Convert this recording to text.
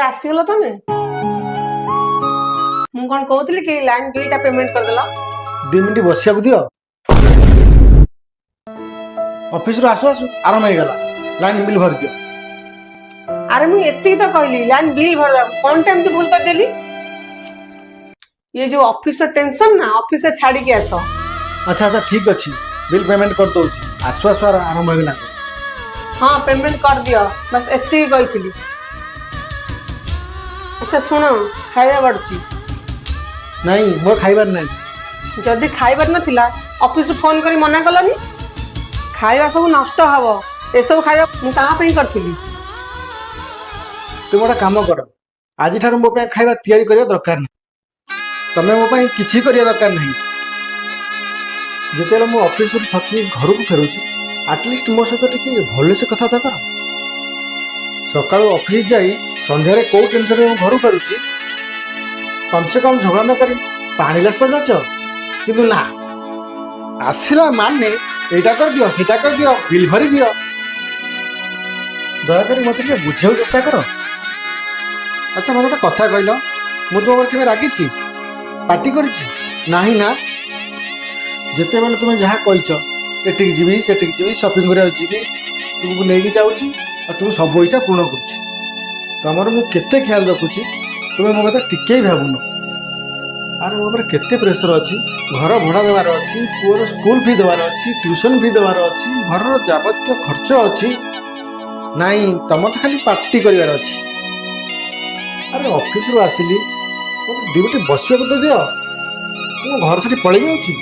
आसीगल तमे मु कौन कहूली कि लाइन बिल टा पेमेंट कर देला 2 मिनिट बसिया दियो ऑफिस रो आसु आसु आराम हो गला लाइन बिल भर दियो। अरे मु एति तो कहली लाइन बिल भर दा कौन टाइम तो भूल कर देली ये जो ऑफिस टेंशन ना ऑफिस से छाड़ी के आस। अच्छा अच्छा ठीक अच्छी बिल पेमेंट कर दो आसु आसु आराम हो गला। हाँ पेमेंट कर दियो बस एति कही। अच्छा सुनो खाଇବା पड़ची नहीं मोर खाइबार नहीं जदि खाइबार नथिला ऑफिस फोन करी मना कलनी खाଇବା सब नष्ट हबो ए सब खाଇବା मु कहां पे करथिली। तुम गोटे काम कर आज ठार मो पे खाइबा तैयारी करिया दरकार नहीं तमे मो पे किछि करिया दरकार नहीं जेतेले मो ऑफिस ରୁ थकी घर को फेरुची एटलिस्ट मो सहित टिके भले से कथा कर सकाळो ऑफिस जाई संध्या रे को टेंशन रे घर फेरुची कम से कम झगड़ा न करी पानी लास तो जाच किंतु ना आसिला माने एटा कर दियो सेटा कर दियो बिल भरी दियो दया करी मते के बुझाउ चेष्टा करो। अच्छा मते कथा कहलो मु तुम केबे रागिची पार्टी करिची नाही ना जेते बेले तुम जहा कहिचो एटिक जीवी सेटिक जीवी शॉपिंग करे जीवी तुमको लेके जाउची और तुम सब इच्छा पूर्ण करछी तमर मु केते ख्याल रखुची तुम मो कथा टिके भाबुनो आर मो पर केते प्रेशर अछि घर भड़ा देवार अछि पुअर स्कूल फी देवार अछि ट्यूशन फी देवार अछि घर रो जावत्य खर्च अछि नाही तम तो खाली पार्टी करिवार अछि। अरे ऑफिस रो आसिली मते डियूटी बसिया को तो दियो मो घर से पळै जाउची